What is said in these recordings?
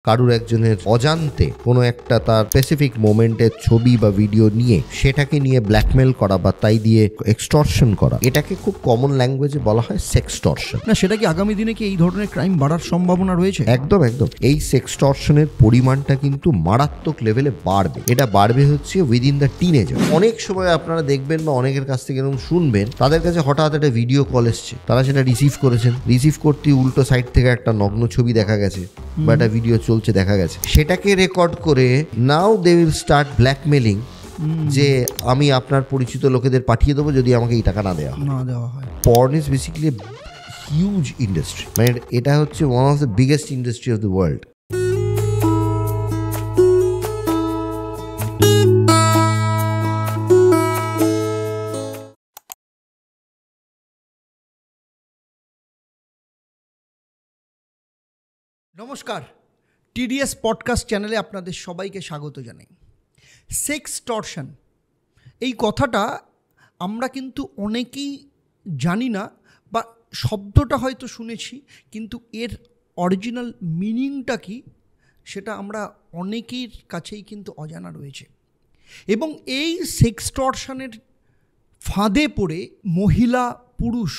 কারুর একজনের অজান্তে কোনো একটা তার স্পেসিফিক মোমেন্টের ছবি বা ভিডিও নিয়ে সেটাকে নিয়ে ব্ল্যাকমেল করা বা তাই দিয়ে এক্সটর্শন করা, এটাকে খুব কমন ল্যাঙ্গুয়েজে বলা হয় সেক্সটর্শন। না, সেটা কি আগামী দিনে কি এই ধরনের ক্রাইম বাড়ার সম্ভাবনা রয়েছে? একদম একদম। এই সেক্সটর্শনের পরিমাণটা কিন্তু মারাত্মক লেভেলে বাড়বে। এটা বাড়বে হচ্ছে উইদিন দ্য টিনেজার। অনেক সময় আপনারা দেখবেন বা অনেকের কাছ থেকে এরকম শুনবেন, তাদের কাছে হঠাৎ একটা ভিডিও কল এসছে, তারা সেটা রিসিভ করেছেন, রিসিভ করতে উল্টো সাইড থেকে একটা নগ্ন ছবি দেখা গেছে বা একটা ভিডিও চলছে দেখা গেছে, সেটাকে রেকর্ড করে নাও দে উইল স্টার্ট ব্ল্যাকমেলিং যে আমি আপনার পরিচিত লোকেদের পাঠিয়ে দেবো যদি আমাকে এই টাকা না দেওয়া হয়। Porn is basically huge industry, মানে এটা হচ্ছে one of the biggest industry of the world. নমস্কার, টিডিএস পডকাস্ট চ্যানেলে আপনাদের সবাইকে স্বাগত জানাই। সেক্সটর্শন এই কথাটা আমরা কিন্তু অনেকেই জানি না, বা শব্দটা হয়তো শুনেছি, কিন্তু এর অরিজিনাল মিনিংটা কি সেটা আমরা অনেকের কাছেই কিন্তু অজানা রয়েছে। এবং এই সেক্সটর্শনের ফাঁদে পড়ে মহিলা, পুরুষ,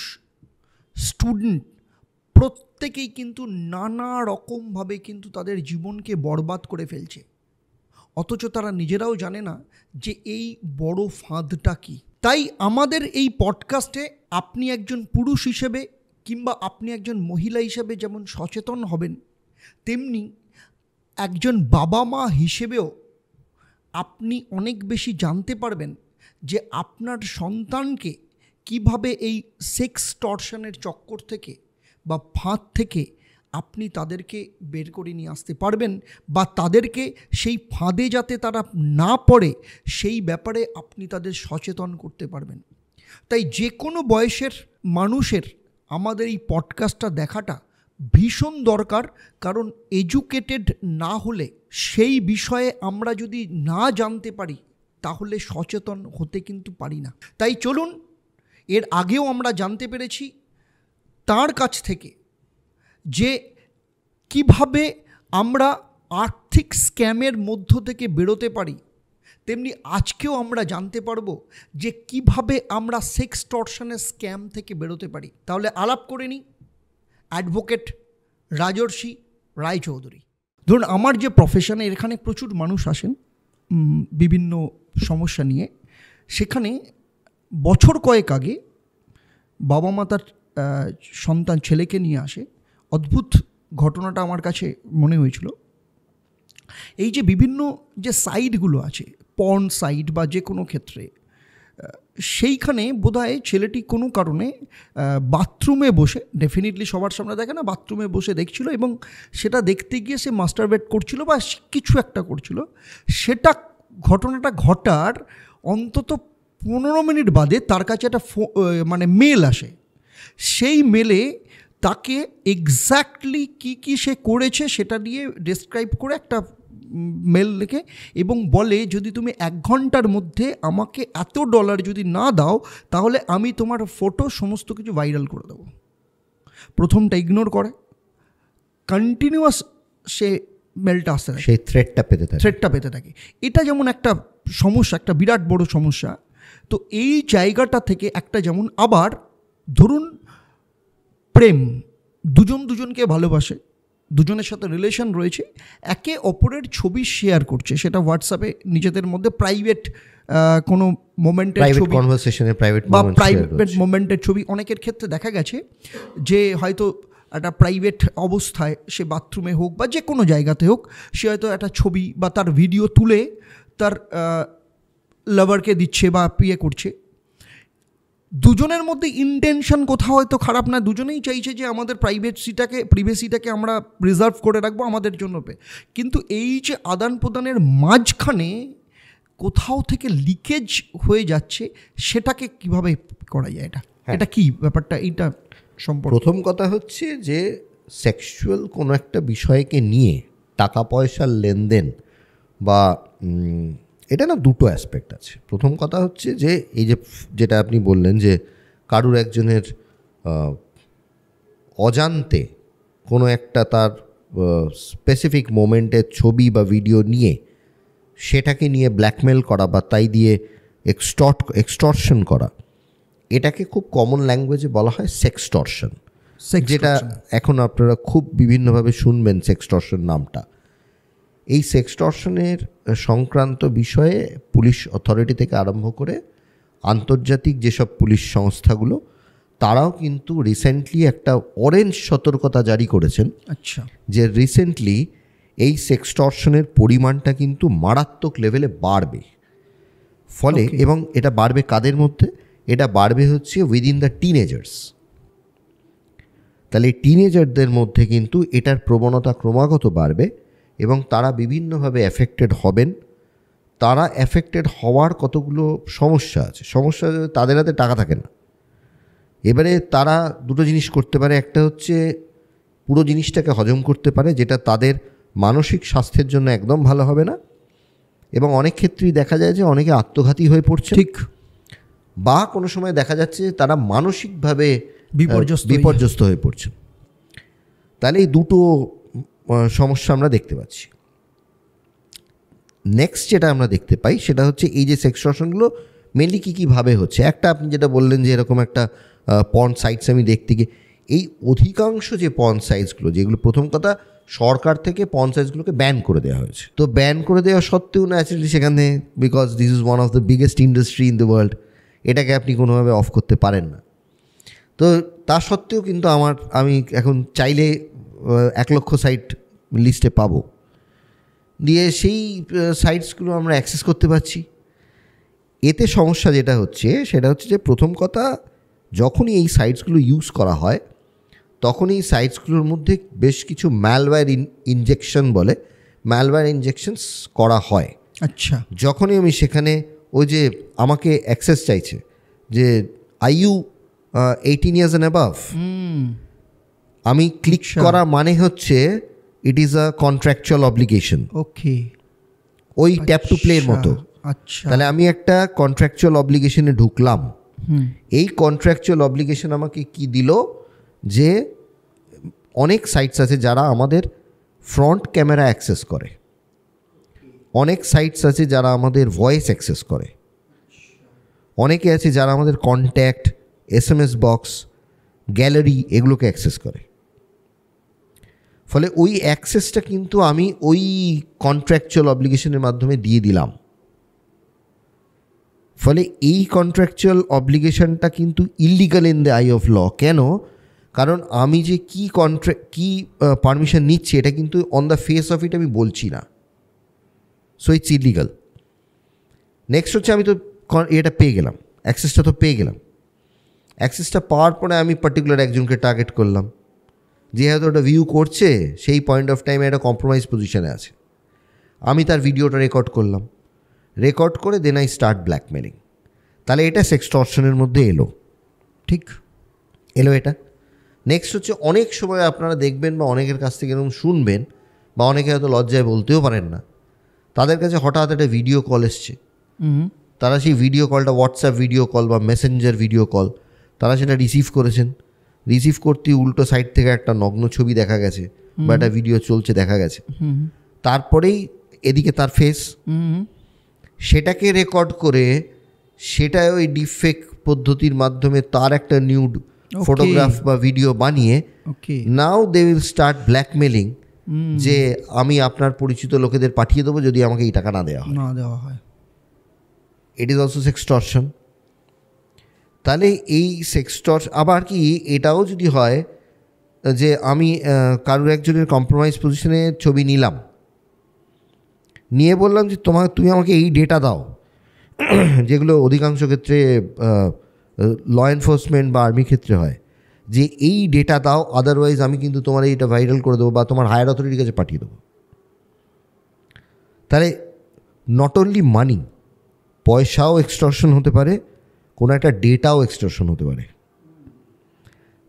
স্টুডেন্ট প্রত্যেকেই কিন্তু নানা রকমভাবে কিন্তু তাদের জীবনকে বরবাদ করে ফেলছে, অথচ তারা নিজেরাও জানে না যে এই বড় ফাঁদটা কী। তাই আমাদের এই পডকাস্টে আপনি একজন পুরুষ হিসেবে কিংবা আপনি একজন মহিলা হিসেবে যেমন সচেতন হবেন, তেমনি একজন বাবা মা হিসেবেও আপনি অনেক বেশি জানতে পারবেন যে আপনার সন্তানকে কিভাবে এই সেক্সটর্শনের চক্কর থেকে বা ফাঁদ থেকে আপনি তাদেরকে বের করে নিয়ে আসতে পারবেন, বা তাদেরকে সেই ফাঁদে যাতে তারা না পড়ে সেই ব্যাপারে আপনি তাদের সচেতন করতে পারবেন। তাই যে কোনো বয়সের মানুষের আমাদের এই পডকাস্টটা দেখাটা ভীষণ দরকার, কারণ এডুকেটেড না হলে, সেই বিষয়ে আমরা যদি না জানতে পারি, তাহলে সচেতন হতে কিন্তু পারি না। তাই চলুন, এর আগেও আমরা জানতে পেরেছি তার কাছ থেকে যে কিভাবে আমরা আর্থিক স্ক্যামের মধ্য থেকে বেরোতে পারি, তেমনি আজকেও আমরা জানতে পারবো যে কিভাবে আমরা সেক্সটর্শনের স্ক্যাম থেকে বেরোতে পারি। তাহলে আলাপ করে নিই অ্যাডভোকেট রাজর্ষি রায়চৌধুরী। ধরুন, আমার যে প্রফেশনে, এখানে প্রচুর মানুষ আসেন বিভিন্ন সমস্যা নিয়ে। সেখানে বছর কয়েক আগে বাবা মা তার সন্তান ছেলেকে নিয়ে আসে। অদ্ভুত ঘটনাটা আমার কাছে মনে হয়েছিল। এই যে বিভিন্ন যে সাইটগুলো আছে, পর্ন সাইট বা যে কোনো ক্ষেত্রে, সেইখানে বোধহয় ছেলেটি কোনো কারণে বাথরুমে বসে, ডেফিনেটলি সবার সামনে দেখে না, বাথরুমে বসে দেখছিল, এবং সেটা দেখতে গিয়ে সে মাস্টারবেট করছিল বা কিছু একটা করছিল। সেটা ঘটনাটা ঘটার অন্তত 15 মিনিট বাদে তার কাছে একটা মেল আসে। সেই মেলে তাকে এক্স্যাক্টলি কী সে করেছে সেটা নিয়ে ডেসক্রাইব করে একটা মেল লেখে, এবং বলে যদি তুমি 1 ঘন্টার মধ্যে আমাকে এত ডলার যদি না দাও, তাহলে আমি তোমার ফটো সমস্ত কিছু ভাইরাল করে দেবো। প্রথমটা ইগনোর করে, কন্টিনিউয়াস সে মেলটা আসতে থাকে, সেই থ্রেটটা পেতে থাকে। এটা যেমন একটা সমস্যা, একটা বিরাট বড় সমস্যা। তো এই জায়গাটা থেকে একটা, যেমন আবার ধরুন প্রেম, দুজনকে ভালোবাসে, দুজনের সাথে রিলেশন রয়েছে, একে অপরের ছবি শেয়ার করছে, সেটা হোয়াটসঅ্যাপে নিজেদের মধ্যে প্রাইভেট কোনো মোমেন্টের ছবি, প্রাইভেট মোমেন্টের ছবি। অনেকের ক্ষেত্রে দেখা গেছে যে হয়তো একটা প্রাইভেট অবস্থায়, সে বাথরুমে হোক বা যে কোনো জায়গাতে হোক, সে হয়তো একটা ছবি বা তার ভিডিও তুলে তার লাভারকে দিচ্ছে বা করছে। দুজনের মধ্যে ইন্টেনশন কোথাও হয়তো খারাপ না, দুজনেই চাইছে যে আমাদের প্রাইভেসিটাকে আমরা রিজার্ভ করে রাখবো আমাদের জন্য। কিন্তু এই যে আদান প্রদানের মাঝখানে কোথাও থেকে লিকেজ হয়ে যাচ্ছে, সেটাকে কিভাবে করা যায়? এটা কি ব্যাপারটা, এইটা সম্পর্কে? প্রথম কথা হচ্ছে যে সেক্সুয়াল কোনো একটা বিষয়কে নিয়ে টাকা পয়সার লেনদেন বা এটা না, দুটো অ্যাসপেক্ট আছে। প্রথম কথা হচ্ছে যে এই যেটা আপনি বললেন যে কারুর একজনের অজান্তে কোনো একটা তার স্পেসিফিক মোমেন্টের ছবি বা ভিডিও নিয়ে সেটাকে নিয়ে ব্ল্যাকমেল করা বা তাই দিয়ে এক্সটর্শন করা, এটাকে খুব কমন ল্যাঙ্গুয়েজে বলা হয় সেক্সটর্শন, যেটা এখন আপনারা খুব বিভিন্নভাবে শুনবেন সেক্সটর্শন নামটা। এই সেক্সটর্শনের সংক্রান্ত বিষয়ে পুলিশ অথরিটি থেকে আরম্ভ করে আন্তর্জাতিক যেসব পুলিশ সংস্থাগুলো, তারাও কিন্তু রিসেন্টলি একটা অরেঞ্জ সতর্কতা জারি করেছেন। আচ্ছা, যে রিসেন্টলি এই সেক্সটর্শনের পরিমাণটা কিন্তু মারাত্মক লেভেলে বাড়বে। ফলে এবং এটা বাড়বে কাদের মধ্যে? এটা বাড়বে হচ্ছে উইদিন দ্য টিনেজার্স। তাহলে টিনেজারদের মধ্যে কিন্তু এটার প্রবণতা ক্রমাগত বাড়বে এবং তারা বিভিন্নভাবে অ্যাফেক্টেড হবেন। তারা অ্যাফেক্টেড হওয়ার কতগুলো সমস্যা আছে। সমস্যা তাদের হাতে টাকা থাকে না। এবারে তারা দুটো জিনিস করতে পারে। একটা হচ্ছে পুরো জিনিসটাকে হজম করতে পারে, যেটা তাদের মানসিক স্বাস্থ্যের জন্য একদম ভালো হবে না, এবং অনেক ক্ষেত্রেই দেখা যায় যে অনেকে আত্মঘাতী হয়ে পড়ছে। ঠিক। বা কোনো সময় দেখা যাচ্ছে যে তারা মানসিকভাবে বিপর্যস্ত হয়ে পড়ছে। তাহলে এই দুটো সমস্যা আমরা দেখতে পাচ্ছি। নেক্সট যেটা আমরা দেখতে পাই সেটা হচ্ছে এই যে সেক্সটর্শনগুলো মেনলি কীভাবে হচ্ছে। একটা আপনি যেটা বললেন যে এরকম একটা পর্ন সাইটস আমি দেখতে গিয়ে, এই অধিকাংশ যে পর্ন সাইটসগুলো, যেগুলো প্রথম কথা সরকার থেকে পর্ন সাইটসগুলোকে ব্যান করে দেওয়া হয়েছে, তো ব্যান করে দেওয়া সত্ত্বেও ন্যাচারালি সেখানে, because this is one of the biggest industry in the world, এটাকে আপনি কোনোভাবে অফ করতে পারেন না। তো তা সত্ত্বেও কিন্তু আমি এখন চাইলে 1 লক্ষ সাইট লিস্টে পাবো, দিয়ে সেই সাইটসগুলো আমরা অ্যাক্সেস করতে পারছি। এতে সমস্যা যেটা হচ্ছে সেটা হচ্ছে যে প্রথম কথা, যখনই এই সাইটসগুলো ইউজ করা হয় তখন এই সাইটসগুলোর মধ্যে বেশ কিছু ম্যালওয়্যার ইনজেকশনস করা হয়। আচ্ছা, যখনই আমি সেখানে ওই যে আমাকে অ্যাক্সেস চাইছে যে are you 18 years and above, আমি ক্লিক করা মানে হচ্ছে it is a contractual obligation. Okay, ওই ট্যাপ টু প্লের মতো। আচ্ছা, তাহলে আমি একটা কন্ট্রাকচুয়াল অব্লিগেশনে ঢুকলাম। এই কন্ট্রাকচুয়াল অব্লিগেশন আমাকে কি দিল, যে অনেক সাইটস আছে যারা আমাদের ফ্রন্ট ক্যামেরা অ্যাক্সেস করে, অনেক সাইটস আছে যারা আমাদের ভয়েস অ্যাক্সেস করে, অনেকে আছে যারা আমাদের কন্ট্যাক্ট, SMS বক্স, গ্যালারি এগুলোকে অ্যাক্সেস করে। ফলে ওই অ্যাক্সেসটা কিন্তু আমি ওই কন্ট্রাকচুয়াল অব্লিগেশনের মাধ্যমে দিয়ে দিলাম। ফলে এই কন্ট্রাকচুয়াল অব্লিগেশনটা কিন্তু illegal in the eye of law. কেন? কারণ আমি যে কি পারমিশন নিচ্ছি এটা কিন্তু on the face of it আমি বলছি না, সো ইটস ইলিগাল। নেক্সট হচ্ছে আমি তো এটা পেয়ে গেলাম, অ্যাক্সেসটা তো পেয়ে গেলাম। অ্যাক্সেসটা পাওয়ার পরে আমি পার্টিকুলার একজনকে টার্গেট করলাম, যে হয়তো ওটা ভিউ করছে, সেই পয়েন্ট অফ টাইমে একটা কম্প্রোমাইজ পজিশনে আছে। আমি তার ভিডিওটা রেকর্ড করলাম, রেকর্ড করে দেন আই স্টার্ট ব্ল্যাকমেলিং। তাহলে এটা সেক্সটর্শনের মধ্যে এলো। ঠিক এলো এটা। নেক্সট হচ্ছে অনেক সময় আপনারা দেখবেন বা অনেকের কাছ থেকে এরকম শুনবেন, বা অনেকে হয়তো লজ্জায় বলতেও পারেন না, তাদের কাছে হঠাৎ একটা ভিডিও কল এসছে। তারা সেই ভিডিও কলটা হোয়াটসঅ্যাপ ভিডিও কল বা মেসেঞ্জার ভিডিও কল, তারা সেটা রিসিভ করেছেন। রিসিভ করতে উল্টো সাইড থেকে একটা নগ্ন ছবি দেখা গেছে বা একটা ভিডিও চলছে দেখা গেছে। তারপরেই এদিকে তার ফেস, সেটাকে রেকর্ড করে সেটা ওই ডিফেক পদ্ধতির মাধ্যমে তার একটা নিউড ফটোগ্রাফ বা ভিডিও বানিয়ে নাও দে উইল স্টার্ট ব্ল্যাকমেলিং, যে আমি আপনার পরিচিত লোকেদের পাঠিয়ে দেবো যদি আমাকে এই টাকা না দেওয়া হয়। It is also sextortion. তাহলে এই সেক্সটর্শন আবার কি এটাও যদি হয় যে আমি কারোর একজনের কম্প্রোমাইজ পজিশনে ছবি নিলাম, নিয়ে বললাম যে তুমি আমাকে এই ডেটা দাও, যেগুলো অধিকাংশ ক্ষেত্রে ল এনফোর্সমেন্ট বা আর্মির ক্ষেত্রে হয়, যে এই ডেটা দাও, আদারওয়াইজ আমি কিন্তু তোমার এইটা ভাইরাল করে দেবো বা তোমার হায়ার অথরিটির কাছে পাঠিয়ে দেবো। তাহলে নট অনলি মানি, পয়সাও এক্সটর্শন হতে পারে, কোনো একটা ডেটাও এক্সটর্শন হতে পারে।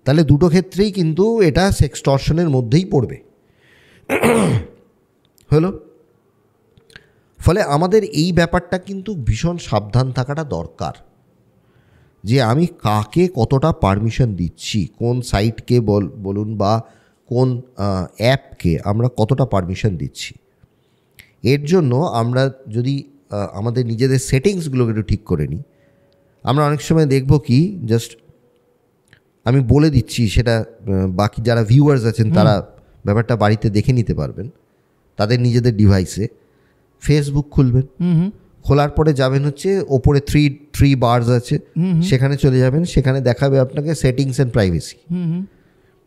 তাহলে দুটো ক্ষেত্রেই কিন্তু এটা সেক্সটর্শনের মধ্যেই পড়বে। হলো। ফলে আমাদের এই ব্যাপারটা কিন্তু ভীষণ সাবধান থাকাটা দরকার, যে আমি কাকে কতটা পারমিশন দিচ্ছি, কোন সাইটকে বলুন বা কোন অ্যাপকে আমরা কতটা পারমিশন দিচ্ছি। এর জন্য আমরা যদি আমাদের নিজেদের সেটিংসগুলোকে একটু ঠিক করে নিই, আমরা অনেক সময় দেখব কি, জাস্ট আমি বলে দিচ্ছি, সেটা বাকি যারা ভিউয়ার্স আছেন তারা ব্যাপারটা বাড়িতে দেখে নিতে পারবেন। তাদের নিজেদের ডিভাইসে ফেসবুক খুলবেন, খোলার পরে যাবেন হচ্ছে ওপরে থ্রি বার্স আছে, সেখানে চলে যাবেন, সেখানে দেখাবে আপনাকে settings and privacy.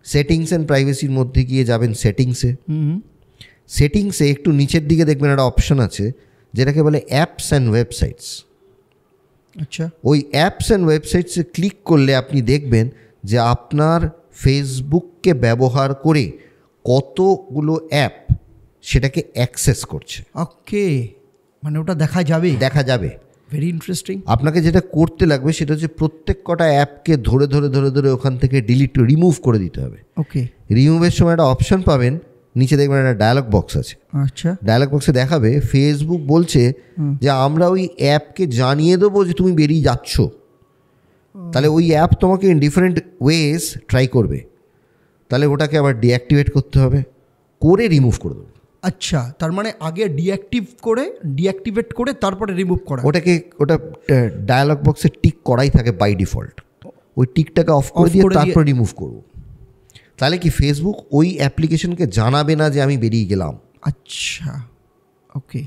Settings and প্রাইভেসির মধ্যে গিয়ে যাবেন সেটিংসে একটু নিচের দিকে দেখবেন একটা অপশন আছে যেটাকে বলে অ্যাপস অ্যান্ড ওয়েবসাইটস। আচ্ছা, ওই অ্যাপস অ্যান্ড ওয়েবসাইটসে ক্লিক করলে আপনি দেখবেন যে আপনার ফেসবুককে ব্যবহার করে কতগুলো অ্যাপ সেটাকে অ্যাক্সেস করছে। ওকে, মানে ওটা দেখা যাবে। Very interesting. আপনাকে যেটা করতে লাগবে সেটা হচ্ছে প্রত্যেক কটা অ্যাপকে ধরে ধরে ধরে ধরে ওখান থেকে রিমুভ করে দিতে হবে। ওকে, রিমুভের সময় একটা অপশন পাবেন, নিচে দেখবেন একটা ডায়ালগ বক্স আছে। আচ্ছা, ডায়ালগ বক্সে দেখাবে ফেসবুক বলছে যে আমরা ওই অ্যাপকে জানিয়ে দেবো যে তুমি বেরিয়ে যাচ্ছ, তাহলে ওই অ্যাপ তোমাকে ইন ডিফারেন্ট ওয়েজ ট্রাই করবে, তাহলে ওটাকে আবার ডিঅ্যাক্টিভেট করতে হবে, করে রিমুভ করে দেবো। আচ্ছা, তার মানে আগে ডিঅ্যাক্টিভেট করে তারপরে রিমুভ করা। ওটা ডায়ালগ বক্সে টিক করাই থাকে বাই ডিফল্ট, ওই টিকটাকে অফ করে দিয়ে তারপর রিমুভ করব। তাহলে কি ফেসবুক ওই অ্যাপ্লিকেশনকে জানাবে না যে আমি বেরিয়ে গেলাম। আচ্ছা, ওকে।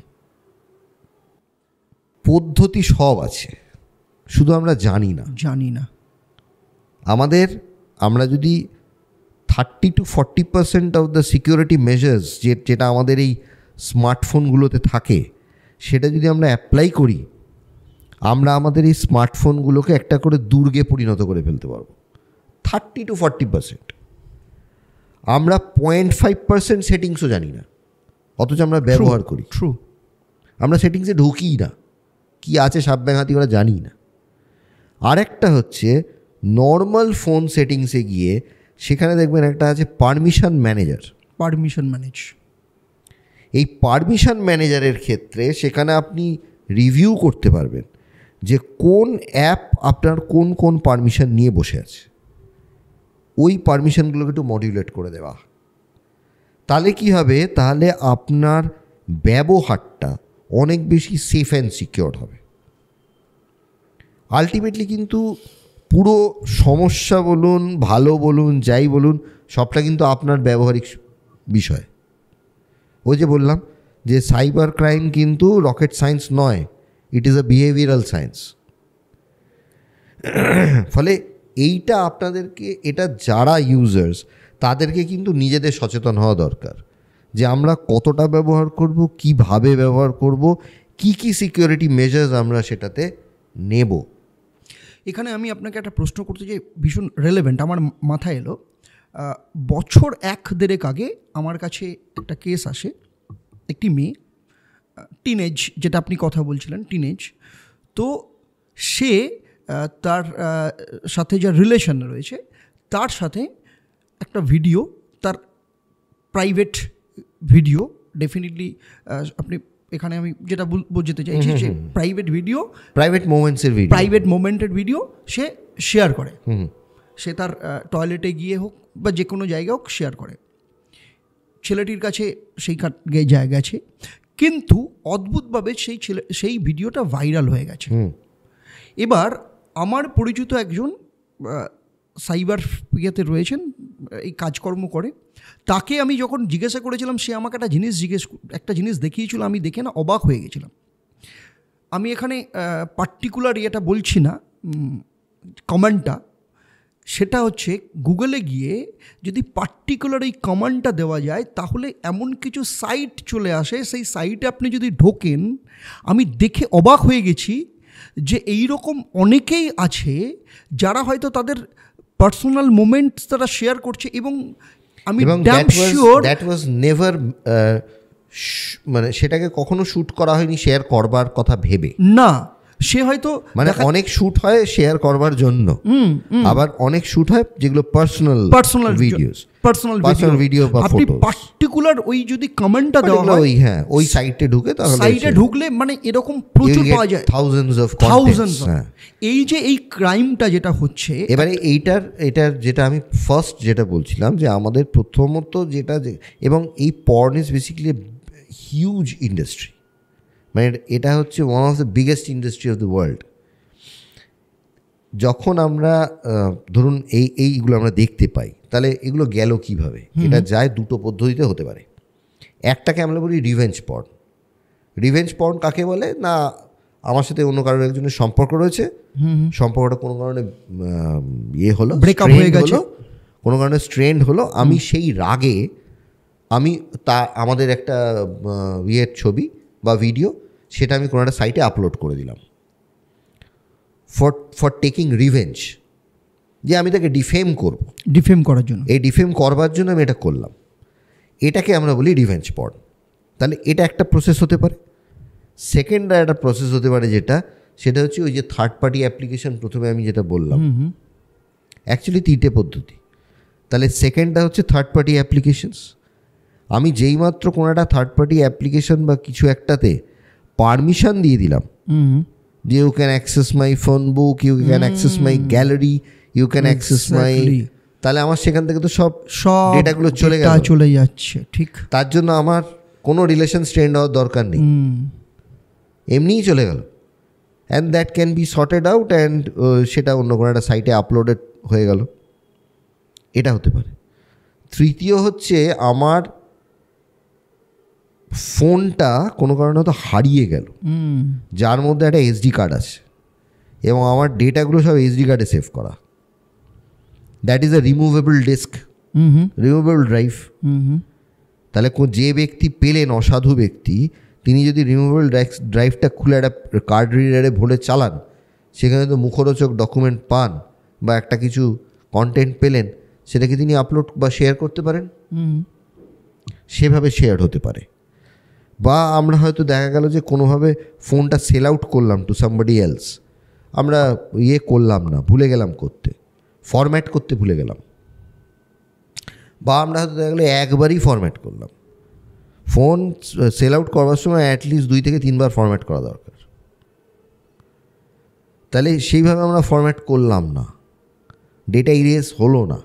পদ্ধতি সব আছে, শুধু আমরা জানি না। আমরা যদি 30-40% অফ দ্য সিকিউরিটি মেজার্স যেটা আমাদের এই স্মার্টফোনগুলোতে থাকে, সেটা যদি আমরা অ্যাপ্লাই করি, আমরা আমাদের এই স্মার্টফোনগুলোকে একটা করে দুর্গে পরিণত করে ফেলতে পারবো। 30-40%। আমরা 0.5% সেটিংসও জানি না, অথচ আমরা ব্যবহার করি। ট্রু। আমরা সেটিংসে ঢুকিই না, কি আছে সাপ ব্যাঙাতি ওরা জানি না। আরেকটা হচ্ছে নর্মাল ফোন সেটিংসে গিয়ে সেখানে দেখবেন একটা আছে পারমিশন ম্যানেজার। এই পারমিশন ম্যানেজারের ক্ষেত্রে সেখানে আপনি রিভিউ করতে পারবেন যে কোন অ্যাপ আপনার কোন কোন পারমিশন নিয়ে বসে আছে, ওই পারমিশনগুলোকে একটু মডিউলেট করে দেওয়া। তাহলে কি হবে, তাহলে আপনার ব্যবহারটা অনেক বেশি সেফ অ্যান্ড সিকিউর হবে। আলটিমেটলি কিন্তু পুরো সমস্যা বলুন, ভালো বলুন, যাই বলুন, সবটা কিন্তু আপনার ব্যবহারিক বিষয়। ওই যে বললাম যে সাইবার ক্রাইম কিন্তু রকেট সায়েন্স নয়, ইট ইজ আ বিহেভিয়ারাল সায়েন্স। ফলে এইটা আপনাদেরকে, এটা যারা ইউজার্স তাদেরকে কিন্তু নিজেদের সচেতন হওয়া দরকার যে আমরা কতটা ব্যবহার করব, কিভাবে ব্যবহার করব, কি সিকিউরিটি মেজার্স আমরা সেটাতে নেব। এখানে আমি আপনাকে একটা প্রশ্ন করতে চাই, ভীষণ রেলেভেন্ট, আমার মাথায় এলো। বছর 1-1.5 আগে আমার কাছে একটা কেস আসে, একটি মেয়ে, টিনেজ, যেটা আপনি কথা বলছিলেন, টিনেজ। তো সে তার সাথে যা রিলেশন রয়েছে তার সাথে একটা ভিডিও, তার প্রাইভেট ভিডিও, ডেফিনেটলি আপনি এখানে আমি যেটা বোঝাতে চাইছি যে প্রাইভেট মোমেন্টের ভিডিও সে শেয়ার করে। সে তার টয়লেটে গিয়ে হোক বা যে কোনো জায়গায় হোক শেয়ার করে। ছেলেটির কাছে সেই জায়গা আছে, কিন্তু অদ্ভুতভাবে সেই ভিডিওটা ভাইরাল হয়ে গেছে। এবার আমার পরিচিত একজন সাইবার ইয়েতে রয়েছেন, এই কাজকর্ম করে, তাকে আমি যখন জিজ্ঞাসা করেছিলাম, সে আমাকে একটা জিনিস দেখিয়েছিল, আমি দেখে না অবাক হয়ে গেছিলাম। আমি এখানে পার্টিকুলার ইয়েটা বলছি না, কমেন্টটা, সেটা হচ্ছে গুগলে গিয়ে যদি পার্টিকুলার এই কমেন্টটা দেওয়া যায় তাহলে এমন কিছু সাইট চলে আসে, সেই সাইটে আপনি যদি ঢোকেন, আমি দেখে অবাক হয়ে গেছি যে এই রকম অনেকেই আছে যারা হয়তো তাদের পার্সোনাল মোমেন্টস তারা শেয়ার করছে, এবং আমি দ্যাট ওয়াজ নেভার, মানে সেটাকে কখনো শ্যুট করা হয়নি শেয়ার করবার কথা ভেবে না। সে হয়তো মানে অনেক শ্যুট হয় শেয়ার করবার জন্য, আবার অনেক শ্যুট হয় যেগুলো পার্সোনাল ভিডিও বা ফটো। পার্টিকুলার ওই যদি কমেন্টটা দেওয়া হয় ওই হ্যাঁ ওই সাইটে ঢুকে তাহলে সাইটে ঢুকলে মানে এরকম প্রচুর পাওয়া যায়, থাউজেন্ডস এই যে এই ক্রাইমটা যেটা হচ্ছে এবারে এটার যেটা আমি ফার্স্ট যেটা বলছিলাম যে আমাদের প্রথমত যেটা এবং এই porn is basically huge industry, মানে এটা হচ্ছে one of the biggest industry of the world. যখন আমরা ধরুন এইগুলো আমরা দেখতে পাই তাহলে এগুলো গেল কিভাবে? এটা যায় দুটো পদ্ধতিতে হতে পারে। একটাকে আমরা বলি রিভেঞ্জ পর্ন। রিভেঞ্জ পর্ন কাকে বলে না, আমার সাথে অন্য কারোর একজনের সম্পর্ক রয়েছে, সম্পর্কটা কোনো কারণে ইয়ে হলো, ব্রেকআপ হয়ে গেছে, কোনো কারণে স্ট্রেন্ড হলো, আমি সেই রাগে আমি আমাদের একটা ইয়ের ছবি বা ভিডিও সেটা আমি কোনো একটা সাইটে আপলোড করে দিলাম ফর টেকিং রিভেঞ্জ, যে আমি তাকে ডিফেম করব, ডিফেম করার জন্য, এই ডিফেম করবার জন্য আমি এটা করলাম, এটাকে আমরা বলি রিভেঞ্জ পর্ন। তাহলে এটা একটা প্রসেস হতে পারে। সেকেন্ড একটা প্রসেস হতে পারে সেটা হচ্ছে ওই যে থার্ড পার্টি অ্যাপ্লিকেশন, প্রথমে আমি যেটা বললাম, অ্যাকচুয়ালি 3টে পদ্ধতি। তাহলে সেকেন্ডটা হচ্ছে থার্ড পার্টি অ্যাপ্লিকেশনস। আমি যেইমাত্র কোনো একটা থার্ড পার্টি অ্যাপ্লিকেশন বা কিছু একটাতে পারমিশন দিয়ে দিলাম যে you can access my phone book, you can access my gallery, you can access my, তাহলে আমার সেখান থেকে তো সব ডেটাগুলো চলে যাচ্ছে। ঠিক, তার জন্য আমার কোনো রিলেশন স্ট্রেন্ড হওয়ার দরকার নেই, এমনিই চলে গেল। And that can be sorted out and সেটা অন্য কোনো একটা সাইটে আপলোডেড হয়ে গেল, এটা হতে পারে। তৃতীয় হচ্ছে আমার ফোনটা কোনো কারণে হয়তো হারিয়ে গেল, যার মধ্যে একটা এসডি কার্ড আছে এবং আমার ডেটাগুলো সব এসডি কার্ডে সেভ করা, that is a removable disk, removable drive. তাহলে যে ব্যক্তি পেলেন, অসাধু ব্যক্তি, তিনি যদি রিমুভেবল ড্রাইভটা খুলে একটা কার্ড রিডারে ভরে চালান, সেখানে তো মুখরোচক ডকুমেন্ট পান বা একটা কিছু কন্টেন্ট পেলেন, সেটাকে তিনি আপলোড বা শেয়ার করতে পারেন, সেভাবে শেয়ার হতে পারে। বা আমরা হয়তো দেখা গেল যে কোনোভাবে ফোনটা সেল আউট করলাম টু সামবডি এলস, আমরা করলাম না, ভুলে গেলাম করতে, ফরম্যাট করতে ভুলে গেলাম, বা আমরা হয়তো দেখা গেলো একবারই ফরম্যাট করলাম। ফোন সেল আউট করবার সময় অ্যাটলিস্ট 2 থেকে 3 বার ফরম্যাট করা দরকার। তাহলে সেইভাবে আমরা ফরম্যাট করলাম না, ডেটা ইরেজ হলো না,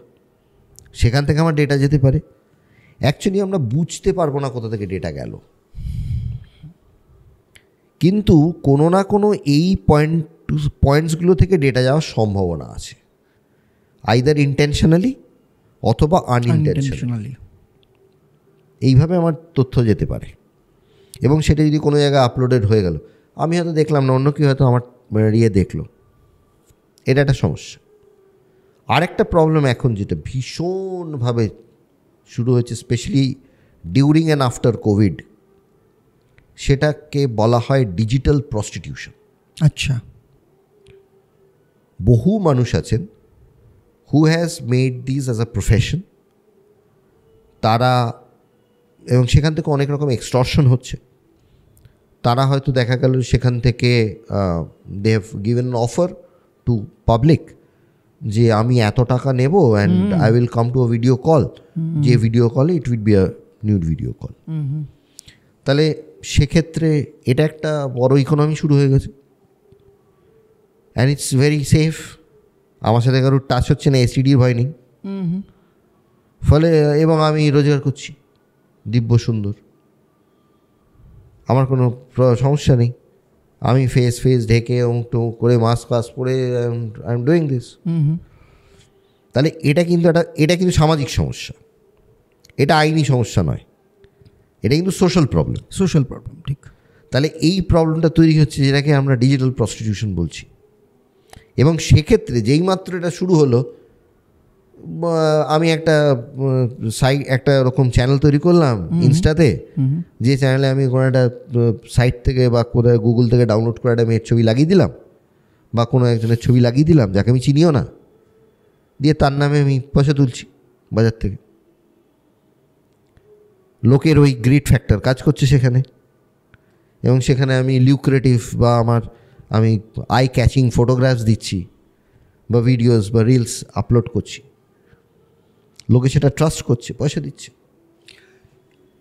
সেখান থেকে আমার ডেটা যেতে পারে। অ্যাকচুয়ালি আমরা বুঝতে পারবো না কোথা থেকে ডেটা গেল, কিন্তু কোনো না কোনো এই পয়েন্টসগুলো থেকে ডেটা যাওয়ার সম্ভাবনা আছে, আইদার ইন্টেনশনালি অথবা আনইনটেনশনালি। এইভাবে আমার তথ্য যেতে পারে এবং সেটা যদি কোনো জায়গায় আপলোডেড হয়ে গেল, আমি হয়তো দেখলাম না, অন্য কেউ হয়তো আমার দেখলো, এটা একটা সমস্যা। আরেকটা প্রবলেম এখন যেটা ভীষণভাবে শুরু হয়েছে, specially during and after Covid, সেটাকে বলা হয় ডিজিটাল প্রস্টিটিউশন। আচ্ছা, বহু মানুষ আছেন who has made this as a profession, তারা, এবং সেখান থেকে অনেক রকম এক্সটর্শন হচ্ছে। তারা হয়তো দেখা গেল সেখান থেকে they have given offer to public যে আমি এত টাকা নেব and I will come to a video call, যে ভিডিও কলে it will be a nude video call. তাহলে সেক্ষেত্রে এটা একটা বড় ইকোনমি শুরু হয়ে গেছে, অ্যান্ড ইটস ভেরি সেফ। আমার সাথে কারোর টাচ হচ্ছে না, এসটিডির ভয় নেই, ফলে এবং আমি রোজগার করছি দিব্য সুন্দর, আমার কোনো সমস্যা নেই। আমি ফেস ঢেকে করে মাস্ক পরে আই এম ডুইং দিস। তাহলে এটা কিন্তু সামাজিক সমস্যা, এটা আইনি সমস্যা নয়, এটা কিন্তু সোশ্যাল প্রবলেম। ঠিক। তাহলে এই প্রবলেমটা তৈরি হচ্ছে, যেটাকে আমরা ডিজিটাল প্রস্টিটিউশন বলছি। এবং সেক্ষেত্রে যেইমাত্র এটা শুরু হলো, আমি একটা রকম চ্যানেল তৈরি করলাম ইনস্টাতে, যে চ্যানেলে আমি কোনো একটা সাইট থেকে বা কোথায় গুগল থেকে ডাউনলোড করে একটা মেয়ের ছবি লাগিয়ে দিলাম বা কোনো একজনের ছবি লাগিয়ে দিলাম যাকে আমি চিনিও না, দিয়ে তার নামে আমি পয়সা তুলছি বাজার থেকে। লোকের ওই গ্রিড ফ্যাক্টর কাজ করছে সেখানে, এবং সেখানে আমি লিউক্রেটিভ বা আমি আই ক্যাচিং ফটোগ্রাফস দিচ্ছি বা ভিডিওস বা রিলস আপলোড করছি, লোকে সেটা ট্রাস্ট করছে, পয়সা দিচ্ছে।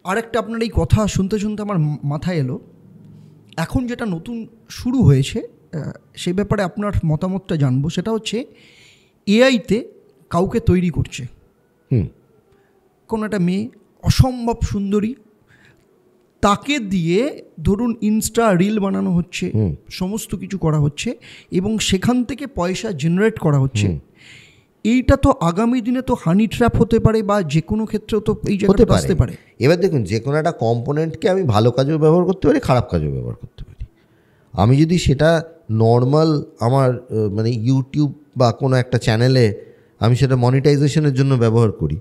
আরেকটা আপনার এই কথা শুনতে শুনতে আমার মাথায় এলো, এখন যেটা নতুন শুরু হয়েছে সেই ব্যাপারে আপনার মতামতটা জানবো। সেটা হচ্ছে এআইতে কাউকে তৈরি করছে, কোনো একটা মেয়ে অসম্ভব সুন্দরী, তাকে দিয়ে ধরুন ইনস্টা রিল বানানো হচ্ছে, সমস্ত কিছু করা হচ্ছে এবং সেখান থেকে পয়সা জেনারেট করা হচ্ছে। এইটা তো আগামী দিনে তো হানি ট্র্যাপ হতে পারে বা যে কোনো ক্ষেত্রেও তো এই জায়গাটা আসতে পারে। এবার দেখুন, যে কোনো একটা কম্পোনেন্টকে আমি ভালো কাজেও ব্যবহার করতে পারি, খারাপ কাজেও ব্যবহার করতে পারি। আমি যদি সেটা নর্মাল আমার মানে ইউটিউব বা কোনো একটা চ্যানেলে আমি সেটা মনিটাইজেশনের জন্য ব্যবহার করি,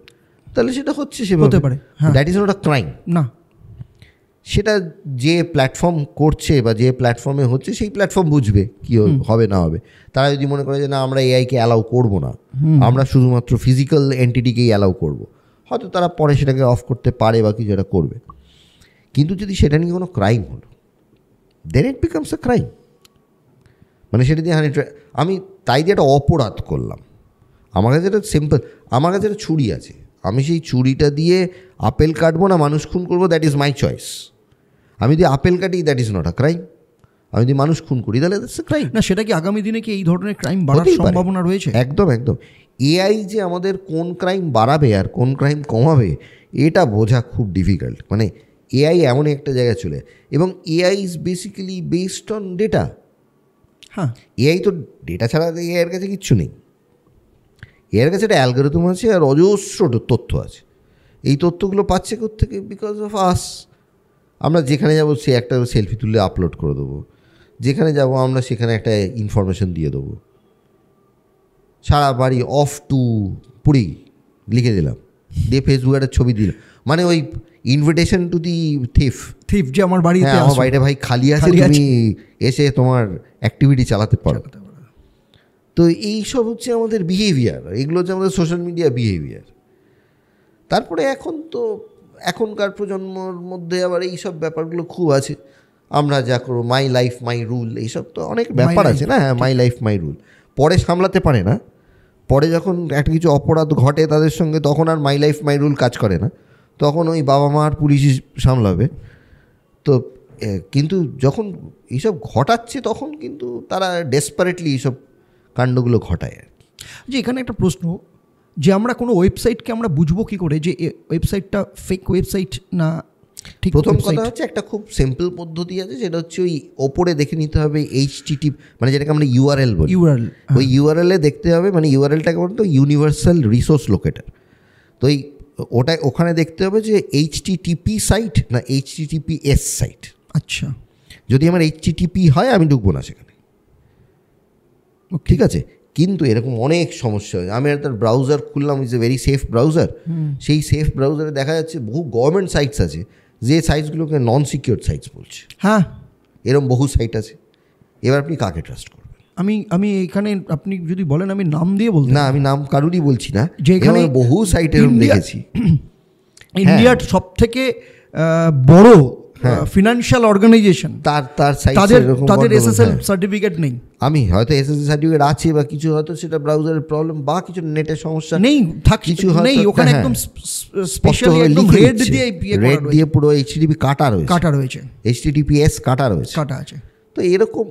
তাহলে সেটা হচ্ছে সেভাবে হতে পারে। That is not a crime. না, সেটা যে প্ল্যাটফর্ম করছে বা যে প্ল্যাটফর্মে হচ্ছে সেই প্ল্যাটফর্ম বুঝবে কী হবে না হবে। তারা যদি মনে করে যে না আমরা এআইকে অ্যালাউ করবো না, আমরা শুধুমাত্র ফিজিক্যাল এন্টিটিকেই অ্যালাউ করবো, হয়তো তারা পরে সেটাকে অফ করতে পারে বা কিছু একটা করবে। কিন্তু যদি সেটা নিয়ে কোনো ক্রাইম হলো, দেন ইট বিকামস আ ক্রাইম। মানে সেটা দিয়ে আমি তাই দিয়ে একটা অপরাধ করলাম। আমার কাছে একটা সিম্পল, আমার কাছে একটা ছুরি আছে, আমি সেই ছুরিটা দিয়ে আপেল কাটবো না মানুষ খুন করবো, দ্যাট ইজ মাই চয়েস। আমি যদি আপেল কাটি, that is not a crime. আমি যদি মানুষ খুন করি, তাহলে দ্যাটস আ ক্রাইম। না, সেটা কি আগামী দিনে কি এই ধরনের ক্রাইম বাড়ার সম্ভাবনা রয়েছে? একদম একদম। এআই যে আমাদের কোন ক্রাইম বাড়াবে আর কোন ক্রাইম কমাবে, এটা বোঝা খুব ডিফিকাল্ট। মানে এআই এমন একটা জায়গায় চলে, এবং AI is basically based on data. হ্যাঁ, এআই তো ডেটা ছাড়া এআইয়ের কাছে কিচ্ছু নেই। এআইয়ের কাছে একটা অ্যালগরিদম আছে আর অজস্র তথ্য আছে। এই তথ্যগুলো পাচ্ছে কোত্থেকে? Because of us. আমরা যেখানে যাবো সে একটা সেলফি তুলে আপলোড করে দেবো, যেখানে যাব আমরা সেখানে একটা ইনফরমেশন দিয়ে দেবো, সারা বাড়ি অফ টু পুরী লিখে দিলাম, দিয়ে ফেসবুকে একটা ছবি দিলাম। মানে ওই ইনভিটেশন টু দি থিফ যে আমার বাড়িতে, আমার বাড়িটা ভাই খালি আছে, তুমি এসে তোমার অ্যাক্টিভিটি চালাতে পারো। তো এইসব হচ্ছে আমাদের বিহেভিয়ার, এগুলো হচ্ছে আমাদের সোশ্যাল মিডিয়া বিহেভিয়ার। তারপরে এখনকার প্রজন্মর মধ্যে আবার এইসব ব্যাপারগুলো খুব আছে। আমরা যা করবো, মাই লাইফ মাই রুল, এইসব তো অনেক ব্যাপার আছে না। হ্যাঁ, মাই লাইফ মাই রুল পরে সামলাতে পারে না। পরে যখন একটা কিছু অপরাধ ঘটে তাদের সঙ্গে, তখন আর মাই লাইফ মাই রুল কাজ করে না, তখন ওই বাবা মা আর পুলিশই সামলাবে। তো কিন্তু যখন এইসব ঘটাচ্ছে তখন কিন্তু তারা ডেসপারেটলি এইসব কাণ্ডগুলো ঘটায় আর কি। যে এখানে একটা প্রশ্ন, যে আমরা কোনো ওয়েবসাইটকে আমরা বুঝবো কী করে যে ওয়েবসাইটটা ফেক ওয়েবসাইট না ঠিক? প্রথম কথা হচ্ছে একটা খুব সিম্পল পদ্ধতি আছে, সেটা হচ্ছে ওই ওপরে দেখে নিতে হবে HTTP, মানে যেটাকে আমরা ইউআরএল বলি। ওই ইউআরএলে দেখতে হবে, মানে ইউআরএলটাকে বলতো ইউনিভার্সাল রিসোর্স লোকেটার। তো ওখানে দেখতে হবে যে HTTP সাইট না HTTPS সাইট। আচ্ছা, যদি আমার HTTP হয় আমি ঢুকবো না সেখানে, ঠিক আছে। কিন্তু এরকম অনেক সমস্যা হয়। আমি একটা ব্রাউজার খুললাম, is a very safe browser, সেই সেফ ব্রাউজারে দেখা যাচ্ছে বহু গভর্নমেন্ট সাইটস আছে যে সাইটসগুলোকে নন সিকিউর সাইটস বলছে। হ্যাঁ, এরকম বহু সাইট আছে। এবার আপনি কাকে ট্রাস্ট করবেন? আমি এখানে আপনি যদি বলেন আমি নাম দিয়ে বলতে না, আমি নাম কারুরই বলছি না, যে এখানে বহু সাইট এরকম দেখেছি। ইন্ডিয়ার সব থেকে বড় ফিনান্সিয়াল অর্গানাইজেশন, তাদের SSL সার্টিফিকেট নেই। আমি হয়তো SSL সার্টিফিকেট আছে বা কিছু, হয়তো সেটা ব্রাউজারের প্রবলেম বা কিছু নেটের সমস্যা নেই, কিছু নেই ওখানে, একদম স্পেশালি একদম রেড দিয়ে পুরো HTTP কাটা রয়েছে, HTTPS কাটা আছে। তো এরকম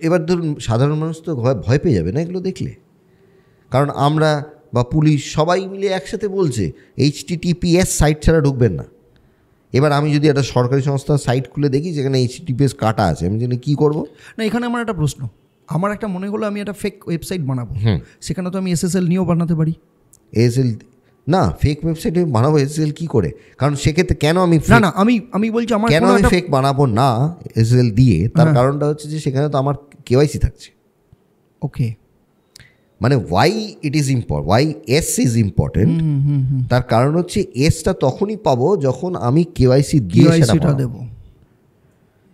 এবার ধরুন সাধারণ মানুষ তো ভয় পেয়ে যাবে না এগুলো দেখলে, কারণ আমরা বা পুলিশ সবাই মিলে একসাথে বলছে HTTPS সাইট ছাড়া ঢুকবেন না। এবার আমি যদি একটা সরকারি সংস্থার সাইট খুলে দেখি যেখানে HTTPS কাটা আছে, আমি জানি কী করবো? না, এখানে আমার একটা প্রশ্ন, আমার একটা মনে হলো আমি একটা ফেক ওয়েবসাইট বানাবো, সেখানে তো আমি SSL নিয়েও বানাতে পারি। SSL না, ফেক ওয়েবসাইট আমি বানাবো SSL কী করে? কারণ সেক্ষেত্রে কেন আমি না আমি বলছি আমার কেন আমি ফেক বানাবো না SSL দিয়ে, তার কারণটা হচ্ছে যে সেখানে তো আমার KYC থাকছে। ওকে, মানে ওয়াই এস ইজ ইম্পর্টেন্ট, তার কারণ হচ্ছে এসটা তখনই পাবো যখন আমি KYC দিয়ে সেটা দেবো।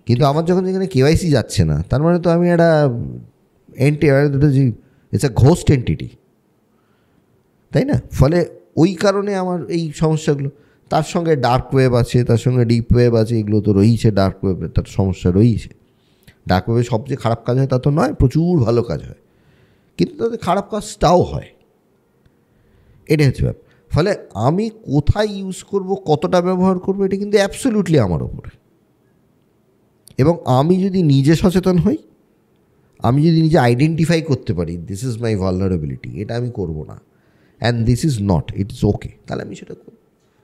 কিন্তু আমার যখন যেখানে KYC যাচ্ছে না, তার মানে তো আমি একটা ইটস আ ঘোস্ট এন্টিটি, তাই না? ফলে ওই কারণে আমার এই সমস্যাগুলো। তার সঙ্গে ডার্ক ওয়েব আছে, তার সঙ্গে ডিপ ওয়েব আছে, এগুলো তো রয়েছে। ডার্ক ওয়েবে তার সমস্যা রয়েছে। ডার্ক ওয়েবে সবচেয়ে খারাপ কাজ হয় তা তো নয়, প্রচুর ভালো কাজ হয়, কিন্তু তাদের খারাপ কাজটাও হয়। এটাই হচ্ছে ব্যাপার। ফলে আমি কোথায় ইউজ করব, কতটা ব্যবহার করব, এটা কিন্তু অ্যাবসলিউটলি আমার ওপরে। এবং আমি যদি নিজে সচেতন হই, আমি যদি নিজে আইডেন্টিফাই করতে পারি দিস ইজ মাই ভালনারেবিলিটি, এটা আমি করব না, and this is not, it is okay, তাহলে আমি সেটা করব।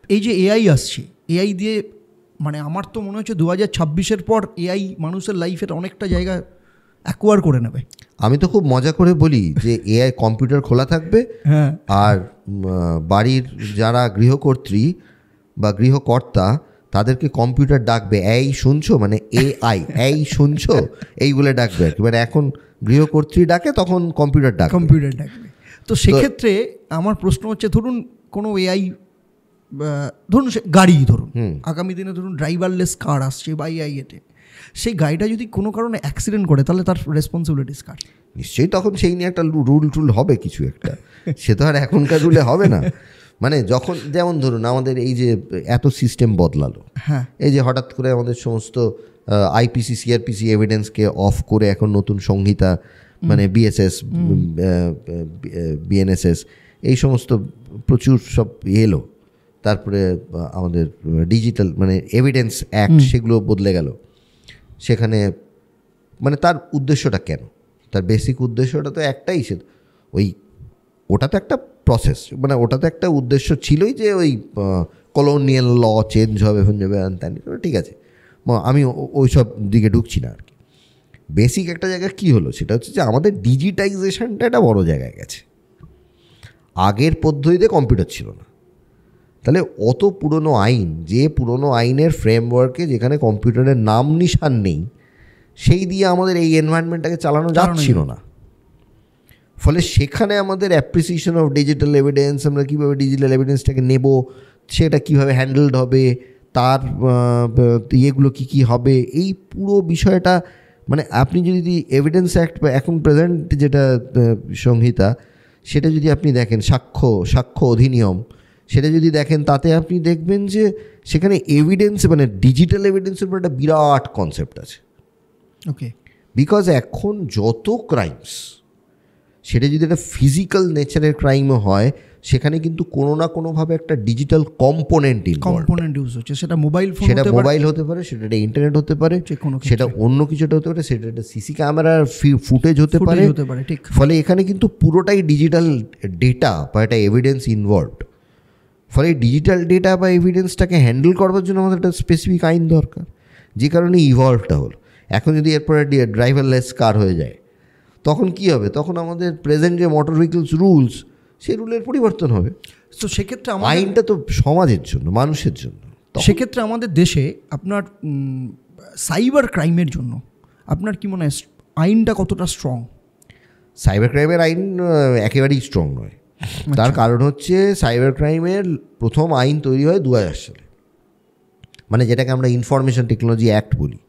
এই যে এআই আসছে, এআই দিয়ে মানে আমার তো মনে হচ্ছে 2026-এর পর এআই মানুষের লাইফের অনেকটা জায়গা অ্যাকোয়ার করে নেবে। আমি তো খুব মজা করে বলি যে এআই কম্পিউটার খোলা থাকবে, হ্যাঁ, আর বাড়ির যারা গৃহকর্ত্রী বা গৃহকর্তা তাদেরকে কম্পিউটার ডাকবে, এই শুনছো, মানে এআই এই শুনছো, এই বলে ডাকবে আর কি। মানে এখন গৃহকর্ত্রী ডাকে, তখন কম্পিউটার ডাকবে। ডাকবে। তো সেক্ষেত্রে আমার প্রশ্ন হচ্ছে, ধরুন কোনো এআই, ধরুন গাড়ি, ধরুন আগামী দিনে ধরুন ড্রাইভারলেস কার আসছে বা এআই এতে, সেই গাড়িটা যদি কোনো কারণে অ্যাক্সিডেন্ট করে, তাহলে তার রেসপন্সিবিলিটিস কার? নিশ্চয়ই তখন সেই নিয়ে একটা রুল হবে কিছু একটা, সে তো আর এখনকার রুলে হবে না। মানে যখন, যেমন ধরুন আমাদের এই যে এত সিস্টেম বদলালো, হ্যাঁ, এই যে হঠাৎ করে আমাদের সমস্ত আইপিসি সিআরপিসি এভিডেন্সকে অফ করে এখন নতুন সংহিতা, মানে বিএসএস বিএনএসএস এই সমস্ত প্রচুর সব এলো, তারপরে আমাদের ডিজিটাল মানে এভিডেন্স অ্যাক্ট, সেগুলো বদলে গেল। সেখানে মানে তার উদ্দেশ্যটা কেন, তার বেসিক উদ্দেশ্যটা তো একটাই, সে ওই ওটা তো একটা প্রসেস, মানে ওটা তো একটা উদ্দেশ্য ছিলই যে ওই কলোনিয়াল ল চেঞ্জ হবে, ঠিক আছে, আমি ওই সব দিকে ঢুকছি না আর কি। বেসিক একটা জায়গা কী হলো, সেটা হচ্ছে যে আমাদের ডিজিটাইজেশনটা একটা বড় জায়গায় গেছে। আগের পদ্ধতিতে কম্পিউটার ছিল না, তাহলে অত পুরনো আইন, যে পুরনো আইনের ফ্রেমওয়ার্কে যেখানে কম্পিউটারের নাম নিশান নেই, সেই দিয়ে আমাদের এই এনভায়রনমেন্টটাকে চালানো যাচ্ছিল না। ফলে সেখানে আমাদের অ্যাপ্রিসিয়েশন অফ ডিজিটাল এভিডেন্স, আমরা কীভাবে ডিজিটাল এভিডেন্সটাকে নেব, সেটা কীভাবে হ্যান্ডেলড হবে, তার ইয়েগুলো কী হবে, এই পুরো বিষয়টা, মানে আপনি যদি এভিডেন্স অ্যাক্ট বা এখন প্রেজেন্ট যেটা সংহিতা, সেটা যদি আপনি দেখেন, সাক্ষ্য অধিনিয়ম, সেটা যদি দেখেন, তাতে আপনি দেখবেন যে সেখানে এভিডেন্স, মানে ডিজিটাল এভিডেন্সের উপর একটা বিরাট কনসেপ্ট আছে। ওকে, বিকজ এখন যত ক্রাইমস, সেটা যদি একটা ফিজিক্যাল নেচারের ক্রাইমও হয়, সেখানে কিন্তু কোনো না কোনোভাবে একটা ডিজিটাল কম্পোনেন্ট ইউজ হচ্ছে। সেটা মোবাইল ফোন, সেটা মোবাইল হতে পারে, সেটা একটা ইন্টারনেট হতে পারে, সেটা অন্য কিছুটা হতে পারে, সেটা একটা সিসি ক্যামেরার ফুটেজ হতে পারে। ঠিক। ফলে এখানে কিন্তু পুরোটাই ডিজিটাল ডেটা বা একটা এভিডেন্স ইনভলভড। ফলে ডিজিটাল ডেটা বা এভিডেন্সটাকে হ্যান্ডেল করবার জন্য আমাদের একটা স্পেসিফিক আইন দরকার, যে কারণে ইভলভটা হলো। এখন যদি এরপরে ড্রাইভারলেস কার হয়ে যায়, তখন কি হবে? তখন আমাদের প্রেজেন্ট যে মোটর ভেহিকলস রুলস, সেই রুলের পরিবর্তন হবে। তো সেক্ষেত্রে আইনটা তো সমাজের জন্য, মানুষের জন্য। সেক্ষেত্রে আমাদের দেশে আপনার সাইবার ক্রাইমের জন্য আপনার কি মনে হয় আইনটা কতটা স্ট্রং? সাইবার ক্রাইমের আইন একেবারেই স্ট্রং নয়। তার কারণ হচ্ছে সাইবার ক্রাইমের প্রথম আইন তৈরি হয় 2000 সালে, মানে যেটাকে আমরা ইনফরমেশন টেকনোলজি অ্যাক্ট বলি।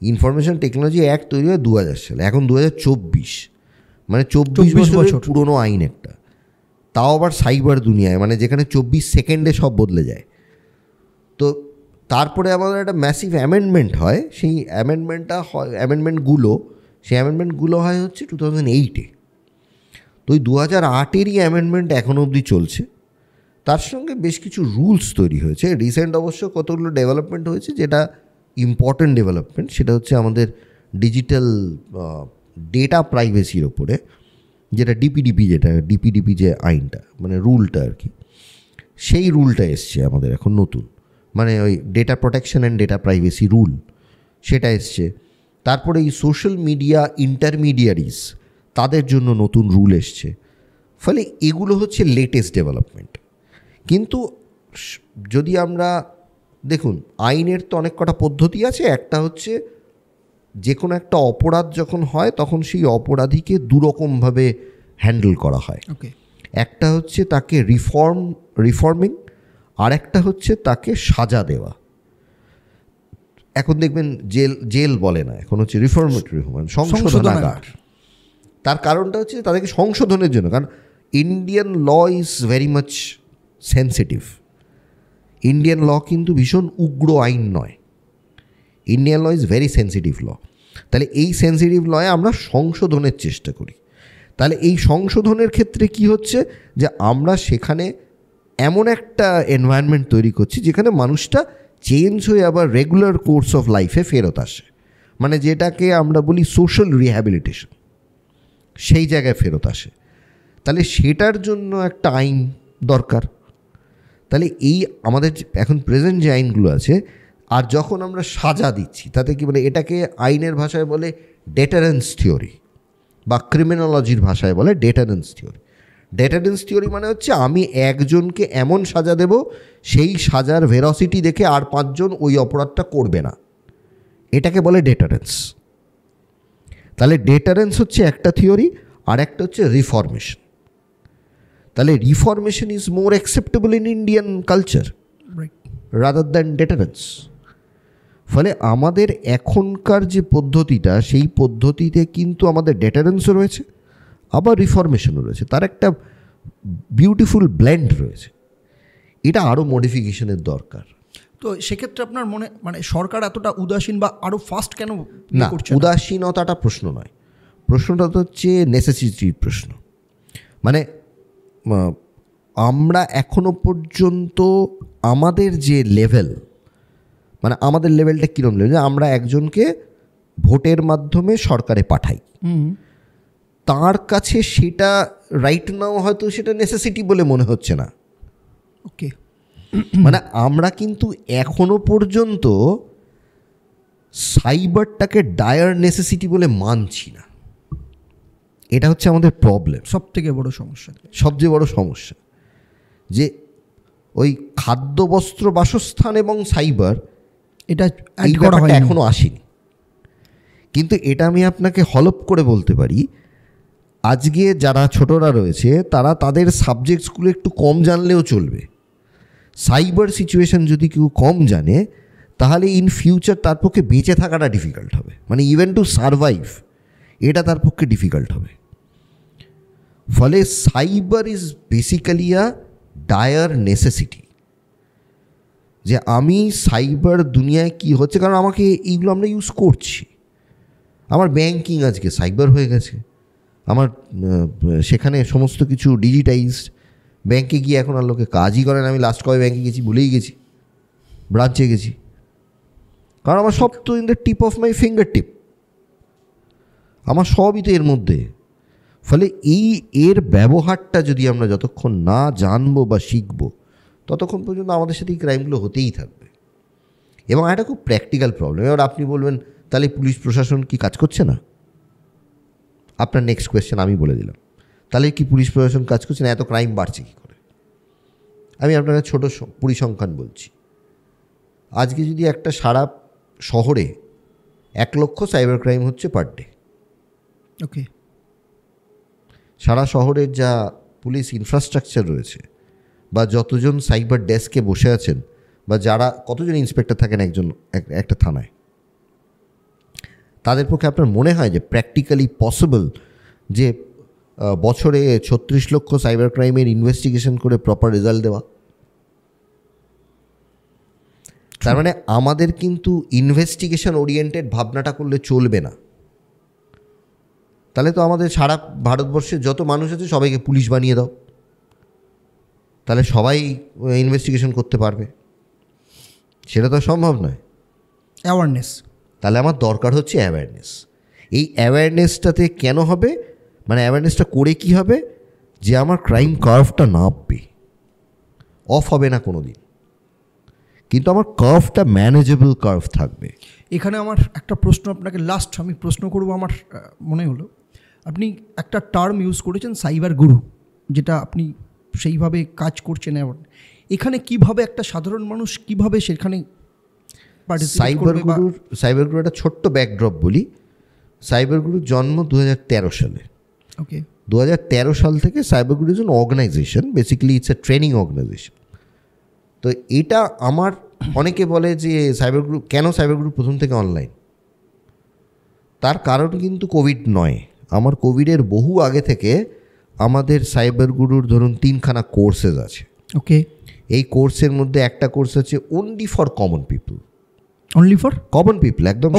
ইনফরমেশন টেকনোলজি অ্যাক্ট তৈরি হয় 2000 সালে, এখন 2024, মানে 24 বছর পুরনো আইন একটা, তাও আবার সাইবার দুনিয়ায়, মানে যেখানে 24 সেকেন্ডে সব বদলে যায়। তো তারপরে আমাদের একটা ম্যাসিভ অ্যামেন্ডমেন্ট হয়, সেই অ্যামেন্ডমেন্টগুলো হয় হচ্ছে 2008-এ। তো ওই 2008-এরই অ্যামেন্ডমেন্ট এখনও অবধি চলছে। তার সঙ্গে বেশ কিছু রুলস তৈরি হয়েছে। রিসেন্ট অবশ্য কতগুলো ডেভেলপমেন্ট হয়েছে, যেটা ইম্পর্ট্যান্ট ডেভেলপমেন্ট, সেটা হচ্ছে আমাদের ডিজিটাল ডেটা প্রাইভেসির ওপরে, যেটা ডিপিডিপি যে আইনটা, মানে রুলটা আর কি, সেই রুলটা এসছে আমাদের এখন নতুন, মানে ওই data protection and data privacy rule, সেটা এসছে। তারপরে এই সোশ্যাল মিডিয়া ইন্টারমিডিয়ারিজ, তাদের জন্য নতুন রুল এসছে। ফলে এগুলো হচ্ছে লেটেস্ট ডেভেলপমেন্ট। কিন্তু যদি আমরা দেখুন, আইনের তো অনেক কটা পদ্ধতি আছে। একটা হচ্ছে যে কোনো একটা অপরাধ যখন হয়, তখন সেই অপরাধীকে দুরকমভাবে হ্যান্ডেল করা হয়। একটা হচ্ছে তাকে রিফর্মিং, আর একটা হচ্ছে তাকে সাজা দেওয়া। এখন দেখবেন জেল বলে না, এখন হচ্ছে রিফর্মেটরি, সংশোধনাগার। তার কারণটা হচ্ছে তাদেরকে সংশোধনের জন্য, কারণ Indian law is very much sensitive. Indian law কিন্তু ভীষণ উগ্র আইন নয়, Indian law is very sensitive law. তাহলে এই সেন্সিটিভ লয়ে আমরা সংশোধনের চেষ্টা করি। তাহলে এই সংশোধনের ক্ষেত্রে কি হচ্ছে, যে আমরা সেখানে এমন একটা এনভায়রনমেন্ট তৈরি করছি যেখানে মানুষটা চেঞ্জ হয়ে আবার রেগুলার কোর্স অফ লাইফে ফেরত আসে, মানে যেটাকে আমরা বলি সোশ্যাল রিহ্যাবিলিটেশন, সেই জায়গায় ফেরত আসে। তাহলে সেটার জন্য একটা আইন দরকার। তাহলে এই আমাদের এখন প্রেজেন্ট যে আইনগুলো আছে, আর যখন আমরা সাজা দিচ্ছি তাতে কি বলে, এটাকে আইনের ভাষায় বলে ডেটারেন্স থিওরি, বা ক্রিমিনোলজির ভাষায় বলে ডেটারেন্স থিওরি। ডেটারেন্স থিওরি মানে হচ্ছে আমি একজনকে এমন সাজা দেব, সেই সাজার ভেরসিটি দেখে আর 5 জন ওই অপরাধটা করবে না, এটাকে বলে ডেটারেন্স। তাহলে ডেটারেন্স হচ্ছে একটা থিওরি, আর একটা হচ্ছে রিফরমেশন। তাহলে reformation is more acceptable in Indian culture rather than deterrence. ফলে আমাদের এখনকার যে পদ্ধতিটা, সেই পদ্ধতিতে কিন্তু আমাদের ডেটারেন্সও রয়েছে, আবার রিফরমেশনও রয়েছে, তার একটা বিউটিফুল ব্লেন্ড রয়েছে। এটা আরও মডিফিকেশনের দরকার। তো সেক্ষেত্রে আপনার মানে সরকার এতটা উদাসীন বা আরও ফাস্ট কেন না, করছে? উদাসীনতাটা প্রশ্ন নয়, প্রশ্নটা তো হচ্ছে নেসেসিটির প্রশ্ন। মানে আমরা এখনো পর্যন্ত আমাদের যে লেভেল, মানে আমাদের লেভেলটা কীরকম লেভেল, আমরা একজনকে ভোটের মাধ্যমে সরকারে পাঠাই, তার কাছে সেটা রাইট নাও হয়তো সেটা নেসেসিটি বলে মনে হচ্ছে না। ওকে, মানে আমরা কিন্তু এখনো পর্যন্ত সাইবারটাকে ডায়ার নেসেসিটি বলে মানছি না। এটা হচ্ছে আমাদের প্রবলেম, সবথেকে বড় সমস্যা, সবচেয়ে বড় সমস্যা। যে ওই খাদ্য, বস্ত্র, বাসস্থান এবং সাইবার, এটা এই ব্যাপারটা এখনও আসেনি। কিন্তু এটা আমি আপনাকে হলপ করে বলতে পারি, আজকে যারা ছোটরা রয়েছে তারা তাদের সাবজেক্টসগুলো একটু কম জানলেও চলবে। সাইবার সিচুয়েশন যদি কেউ কম জানে, তাহলে ইন ফিউচার তার পক্ষে বেঁচে থাকাটা ডিফিকাল্ট হবে, মানে ইভেন টু সারভাইভ এটা তার পক্ষে ডিফিকাল্ট হবে। ফলে cyber is basically a dire necessity, যে আমি সাইবার দুনিয়ায় কি হচ্ছে, কারণ আমাকে এইগুলো আমরা ইউজ করছি। আমার ব্যাংকিং আজকে সাইবার হয়ে গেছে, আমার সেখানে সমস্ত কিছু ডিজিটাইজড। ব্যাংকে গিয়ে এখন আর লোকে কাজই করে না। আমি লাস্ট কবে ব্যাংকে গেছি ভুলেই গেছি, ব্রাঞ্চে গেছি, কারণ আমার সব তো in the tip of my finger tip, আমার সবই তো এর মধ্যে। ফলে এর ব্যবহারটা যদি আমরা যতক্ষণ না জানবো বা শিখবো, ততক্ষণ পর্যন্ত আমাদের সাথে এই ক্রাইমগুলো হতেই থাকবে। এবং এটা খুব প্র্যাকটিক্যাল প্রবলেম। এবার আপনি বলবেন তাহলে পুলিশ প্রশাসন কি কাজ করছে না? আপনার নেক্সট কোয়েশ্চেন আমি বলে দিলাম, তাহলে কি পুলিশ প্রশাসন কাজ করছে না? এত ক্রাইম বাড়ছে কী করে? আমি আপনাকে ছোটো পরিসংখ্যান বলছি। আজকে যদি একটা সারা শহরে 1 লক্ষ সাইবার ক্রাইম হচ্ছে পার ডে। ওকে, সারা শহরের যা পুলিশ ইনফ্রাস্ট্রাকচার রয়েছে, বা যতজন সাইবার ডেস্কে বসে আছেন, বা যারা কতজন ইন্সপেক্টর থাকেন একটা থানায়, তাদের পক্ষে আপনার মনে হয় যে প্র্যাকটিক্যালি পসিবল যে বছরে 36 লক্ষ সাইবার ক্রাইমের ইনভেস্টিগেশন করে প্রপার রেজাল্ট দেওয়া? তার মানে আমাদের কিন্তু ইনভেস্টিগেশন ওরিয়েন্টেড ভাবনাটা করলে চলবে না। তাহলে তো আমাদের সারা ভারতবর্ষের যত মানুষ আছে সবাইকে পুলিশ বানিয়ে দাও, তাহলে সবাই ইনভেস্টিগেশন করতে পারবে। সেটা তো সম্ভব নয়। অ্যাওয়ারনেস, তাহলে আমার দরকার হচ্ছে অ্যাওয়ারনেস। এই অ্যাওয়ারনেসটাতে কেন হবে, মানে অ্যাওয়ারনেসটা করে কি হবে, যে আমার ক্রাইম কার্ভটা নামবে, অফ হবে না কোনো দিন, কিন্তু আমার কার্ভটা ম্যানেজেবল কার্ভ থাকবে। এখানে আমার একটা প্রশ্ন আপনাকে লাস্ট আমি প্রশ্ন করব, আমার মনে হলো আপনি একটা টার্ম ইউজ করেছেন সাইবার গুরু, যেটা আপনি সেইভাবে কাজ করছেন। এখানে কিভাবে একটা সাধারণ মানুষ কিভাবে সেখানে সাইবার গুরু একটা ছোট্ট ব্যাকড্রপ বলি। সাইবার গুরুর জন্ম 2013 সালে। ওকে, 2013 সাল থেকে cyber Guru is an organisation, basically it's a training organisation. তো এটা আমার অনেকে বলে যে সাইবার গ্রুপ কেন, সাইবার গ্রুপ প্রথম থেকে অনলাইন। তার কারণ কিন্তু কোভিড নয়, আমার কোভিডের বহু আগে থেকে আমাদের সাইবার গুরুর ধরুন 3খানা কোর্সেস আছে। ওকে, এই কোর্সের মধ্যে একটা কোর্স আছে only for common people, only for common people, একদম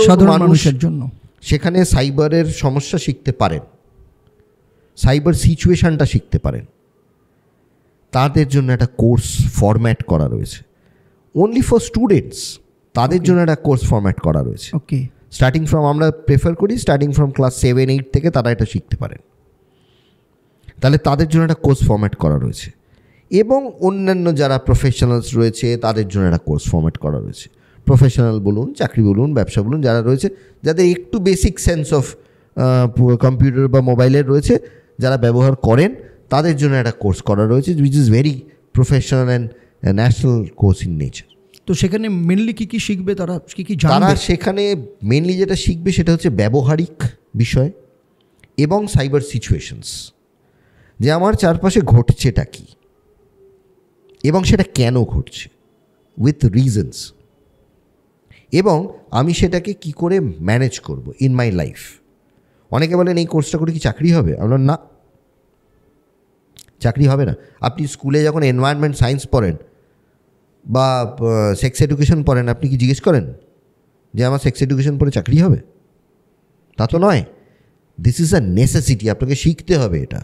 সাধারণ মানুষের জন্য। সেখানে সাইবারের সমস্যা শিখতে পারেন, সাইবার সিচুয়েশনটা শিখতে পারেন। তাদের জন্য একটা কোর্স ফরম্যাট করা রয়েছে। অনলি ফর স্টুডেন্টস, তাদের জন্য একটা কোর্স ফরম্যাট করা রয়েছে। ওকে, স্টার্টিং ফ্রম, আমরা প্রেফার করি স্টার্টিং ফ্রম ক্লাস 7-8 থেকে তারা এটা শিখতে পারেন। তাহলে তাদের জন্য একটা কোর্স ফরম্যাট করা রয়েছে। এবং অন্যান্য যারা প্রফেশনালস রয়েছে তাদের জন্য একটা কোর্স ফরম্যাট করা রয়েছে। প্রফেশনাল বলুন, চাকরি বলুন, ব্যবসা বলুন, যারা রয়েছে, যাদের একটু বেসিক সেন্স অফ কম্পিউটার বা মোবাইলের রয়েছে, যারা ব্যবহার করেন, তাদের জন্য একটা কোর্স করা রয়েছে, which is very professional and national course in nature. তো সেখানে মেনলি কী কী শিখবে তারা, কী কী তারা জানবে? সেখানে মেনলি যেটা শিখবে সেটা হচ্ছে ব্যবহারিক বিষয় এবং সাইবার সিচুয়েশনস, যে আমার চারপাশে ঘটছেটা কী এবং সেটা কেন ঘটছে, উইথ রিজনস, এবং আমি সেটাকে কি করে ম্যানেজ করব ইন মাই লাইফ। অনেকে বলেন এই কোর্সটা করে কি চাকরি হবে? আমরা না, চাকরি হবে না। আপনি স্কুলে যখন এনভায়রনমেন্ট সায়েন্স পড়েন বা সেক্স এডুকেশন পড়েন, আপনি কি জিজ্ঞেস করেন যে আমার সেক্স এডুকেশন পড়ে চাকরি হবে? তা তো নয়। দিস ইজ আ নেসেসিটি, আপনাকে শিখতে হবে এটা।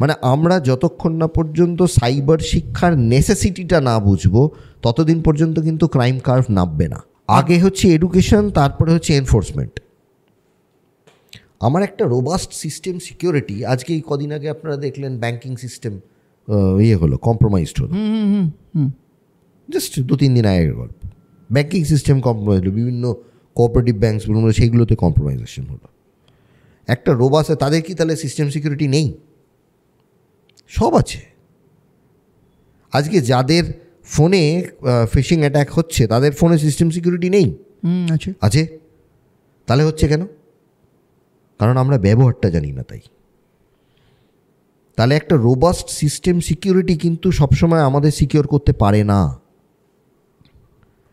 মানে আমরা যতক্ষণ না পর্যন্ত সাইবার শিক্ষার নেসেসিটিটা না বুঝবো, ততদিন পর্যন্ত কিন্তু ক্রাইম কার্ভ নামবে না। আগে হচ্ছে এডুকেশন, তারপরে হচ্ছে এনফোর্সমেন্ট। আমার একটা রোবাস্ট সিস্টেম সিকিউরিটি, আজকে এই কদিন আগে আপনারা দেখলেন ব্যাংকিং সিস্টেম হলো, কম্প্রোমাইজড হলো, জাস্ট 2-3 দিন আগের গল্প। ব্যাংকিং সিস্টেম কম্প্রোমাইজ হলো, বিভিন্ন কোঅপারেটিভ ব্যাঙ্কসগুলো সেইগুলোতে কম্প্রোমাইজেশন হলো। একটা রোবাস্ট, তাদের কি তাহলে সিস্টেম সিকিউরিটি নেই? সব আছে। আজকে যাদের ফোনে ফিশিং অ্যাটাক হচ্ছে, তাদের ফোনে সিস্টেম সিকিউরিটি নেই? আছে। তাহলে হচ্ছে কেন? কারণ আমরা ব্যবহারটা জানি না, তাই। তাহলে একটা রোবাস্ট সিস্টেম সিকিউরিটি কিন্তু সবসময় আমাদের সিকিউর করতে পারে না।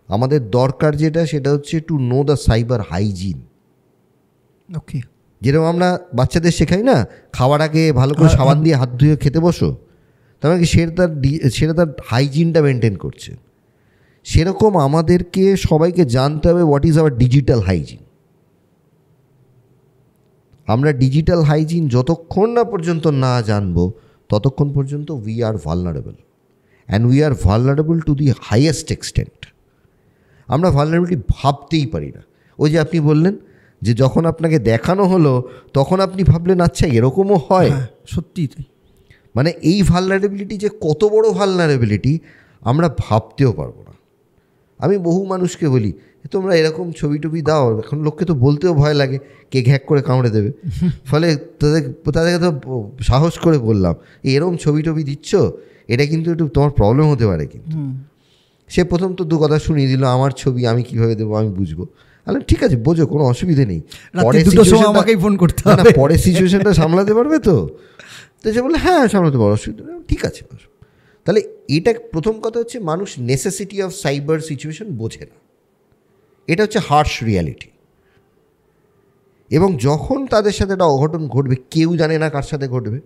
আমাদের দরকার যেটা, সেটা হচ্ছে to know the cyber hygiene. Okay, যেরকম আমরা বাচ্চাদের শেখাই না, খাওয়ার আগে ভালো করে সাবান দিয়ে হাত ধুয়ে খেতে বসো, তার মানে সেটা তার হাইজিনটা মেনটেন করছে। সেরকম আমাদেরকে সবাইকে জানতে হবে what is our digital hygiene. আমরা ডিজিটাল হাইজিন যতক্ষণ না পর্যন্ত না জানবো, ততক্ষণ পর্যন্ত we are vulnerable, and we are vulnerable to the highest extent. আমরা ভালনারেবিলিটি ভাবতেই পারি না। ওই যে আপনি বললেন যে যখন আপনাকে দেখানো হলো, তখন আপনি ভাবলেন আচ্ছা এরকমও হয়। সত্যিই তাই। মানে এই ভালনারেবিলিটি যে কত বড় ভালনারেবিলিটি আমরা ভাবতেও পারবো না। আমি বহু মানুষকে বলি, তোমরা এরকম ছবি টবি দাও, এখন লোককে তো বলতেও ভয় লাগে, কে ঘ্যাক করে কামড়ে দেবে। ফলে তাদেরকে তো সাহস করে বললাম, এরকম ছবি টবি দিচ্ছ, এটা কিন্তু একটু তোমার প্রবলেম হতে পারে। কিন্তু সে প্রথম তো 2 কথা শুনিয়ে দিল, আমার ছবি আমি কীভাবে দেবো, আমি বুঝবো। আরে ঠিক আছে, বোঝো, কোনো অসুবিধে নেই, আমাকেই ফোন করতে হবে, পরে সিচুয়েশনটা সামলাতে পারবে তো। তো সে বললো হ্যাঁ সামলাতে পারো, অসুবিধা নেই। ঠিক আছে। তাহলে এটা প্রথম কথা হচ্ছে, মানুষ নেসেসিটি অফ সাইবার সিচুয়েশন বোঝে না। এটা হচ্ছে হার্শ রিয়ালিটি। এবং যখন তাদের সাথে একটা অঘটন ঘটবে, কেউ জানে না কার সাথে ঘটবে,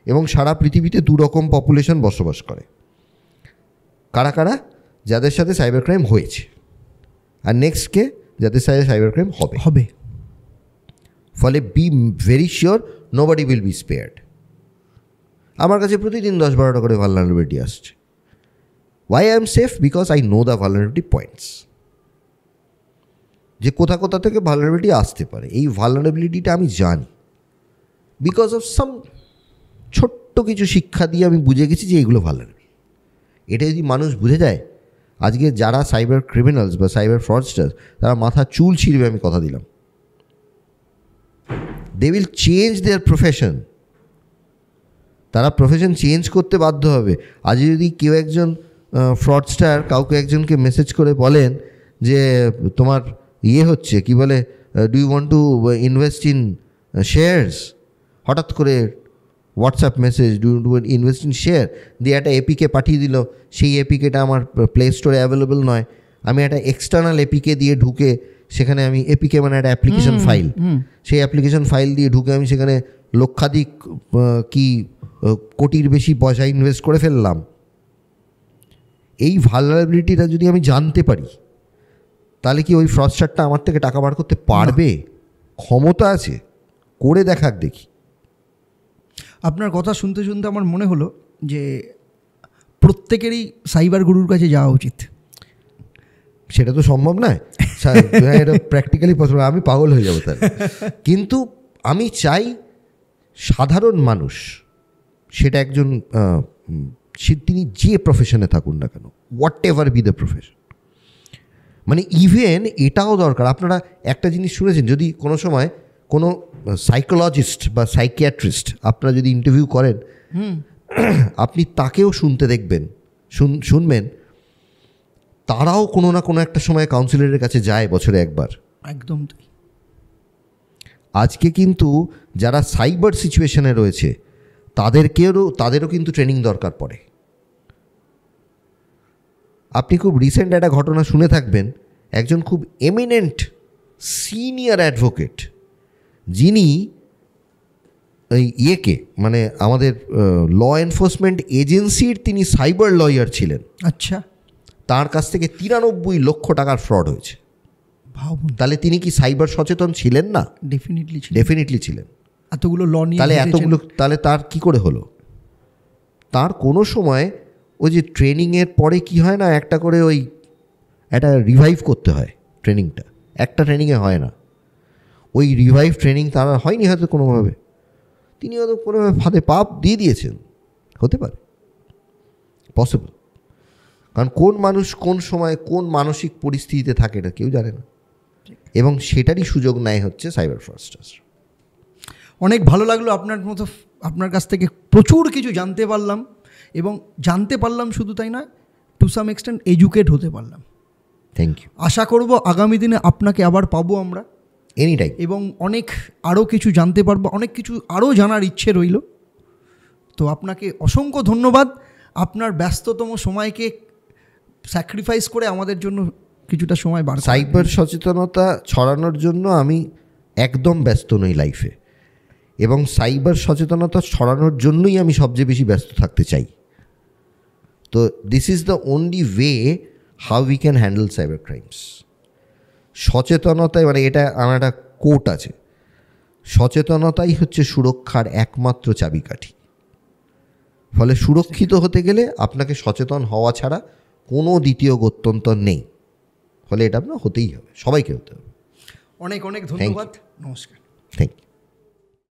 এবং সারা পৃথিবীতে 2 রকম পপুলেশন বসবাস করে। কারা কারা? যাদের সাথে সাইবার ক্রাইম হয়েছে, আর নেক্সট কে? যাদের সাথে সাইবার ক্রাইম হবে। ফলে be very sure nobody will be spared. আমার কাছে প্রতিদিন 10-12টা করে ভালনারেবিলিটি আসছে। Why I am safe? Because I know the vulnerability points, যে কোথা থেকে ভালনারেবিলিটি আসতে পারে। এই ভালনারেবিলিটিটা আমি জানি, বিকজ অফ সাম ছোট্ট কিছু শিক্ষা দিয়ে আমি বুঝে গেছি যে এইগুলো ভালনারেবল। এটা যদি মানুষ বুঝে যায়, আজকে যারা সাইবার ক্রিমিনালস বা সাইবার ফ্রডস্টার, তারা মাথা চুল ছিঁড়বে, আমি কথা দিলাম। They will change their profession. তারা প্রফেশন চেঞ্জ করতে বাধ্য হবে। আজ যদি কেউ একজন ফ্রডস্টার কাউকে একজনকে মেসেজ করে বলেন যে তোমার হচ্ছে কি বলে, do you want to invest in shares, হঠাৎ করে WhatsApp message, do you invest in share, দিয়ে একটা এপিকে পাঠিয়ে দিল। সেই এপিকেটা আমার প্লে স্টোরে অ্যাভেলেবল নয়, আমি একটা এক্সটার্নাল এপিকে দিয়ে ঢুকে সেখানে আমি এপিকে মানে একটা অ্যাপ্লিকেশন ফাইল, সেই অ্যাপ্লিকেশন ফাইল দিয়ে ঢুকে আমি সেখানে লক্ষাধিক কি কোটির বেশি পয়সা ইনভেস্ট করে ফেললাম। এই ভালনারেবিলিটিটা যদি আমি জানতে পারি, তাহলে কি ওই ফ্রডস্টারটা আমার থেকে টাকা বার করতে পারবে? ক্ষমতা আছে, করে দেখাক দেখি। আপনার কথা শুনতে শুনতে আমার মনে হলো যে প্রত্যেকেরই সাইবার গুরুর কাছে যাওয়া উচিত? সেটা তো সম্ভব নয়, এটা প্র্যাকটিক্যালি পসিবল, আমি পাগল হয়ে যাবো তাহলে। কিন্তু আমি চাই সাধারণ মানুষ, সেটা একজন তিনি যে প্রফেশনে থাকুন না কেন, what ever be the profession, মানে ইভেন এটাও দরকার। আপনারা একটা জিনিস শুনেছেন, যদি কোনো সময় কোনো সাইকোলজিস্ট বা সাইকিয়াট্রিস্ট আপনারা যদি ইন্টারভিউ করেন, আপনি তাকেও শুনতে দেখবেন, শুনবেন তারাও কোনো না কোনো একটা সময় কাউন্সিলরের কাছে যায় বছরে একবার। একদম তাই। আজকে কিন্তু যারা সাইবার সিচুয়েশনে রয়েছে তাদেরও কিন্তু ট্রেনিং দরকার পড়ে। আপনি খুব রিসেন্ট একটা ঘটনা শুনে থাকবেন, একজন খুব এমিনেন্ট সিনিয়র অ্যাডভোকেট, যিনি মানে আমাদের ল এনফোর্সমেন্ট এজেন্সির তিনি সাইবার লয়ার ছিলেন। আচ্ছা। তার কাছ থেকে 93 লক্ষ টাকার ফ্রড হয়েছে। ভাবুন, তাহলে তিনি কি সাইবার সচেতন ছিলেন না? ডেফিনেটলি ছিলেন। এতগুলো ল নিয়ে তাহলে তার কি করে হলো? তার কোনো সময় ওই যে ট্রেনিংয়ের পরে কি হয় না, একটা করে একটা রিভাইভ করতে হয় ট্রেনিংটা, একটা ট্রেনিংয়ে হয় না। ওই রিভাইভ ট্রেনিং তার হয়নি হয়তো কোনোভাবে, তিনি হয়তো কোনোভাবে ফাঁদে পাপ দিয়ে দিয়েছেন, হতে পারে, পসিবল। কারণ কোন মানুষ কোন সময় কোন মানসিক পরিস্থিতিতে থাকে এটা কেউ জানে না, এবং সেটারই সুযোগ নেয় হচ্ছে সাইবার ফ্রডস্টার্স। অনেক ভালো লাগলো আপনার কাছ থেকে প্রচুর কিছু জানতে পারলাম, এবং জানতে পারলাম শুধু তাই না, টু সাম এক্সটেন্ট এডুকেট হতে পারলাম। Thank you. আশা করব আগামী দিনে আপনাকে আবার পাবো আমরা, এনি টাইম, এবং অনেক আরও কিছু জানতে পারবো, অনেক কিছু আরও জানার ইচ্ছে রইল। তো আপনাকে অসংখ্য ধন্যবাদ, আপনার ব্যস্ততম সময়কে স্যাক্রিফাইস করে আমাদের জন্য কিছুটা সময় বার। সাইবার সচেতনতা ছড়ানোর জন্য আমি একদম ব্যস্ত নই লাইফে, এবং সাইবার সচেতনতা ছড়ানোর জন্যই আমি সবচেয়ে বেশি ব্যস্ত থাকতে চাই। তো this is the only way how we can handle cyber crimes. সচেতনতায়, মানে এটা আমার একটা কোট আছে, সচেতনতাই হচ্ছে সুরক্ষার একমাত্র চাবিকাঠি। ফলে সুরক্ষিত হতে গেলে আপনাকে সচেতন হওয়া ছাড়া কোনো দ্বিতীয় গত্যন্তর নেই। ফলে এটা আপনার হতেই হবে, সবাইকে হতে হবে। অনেক অনেক ধন্যবাদ, নমস্কার। Thank you.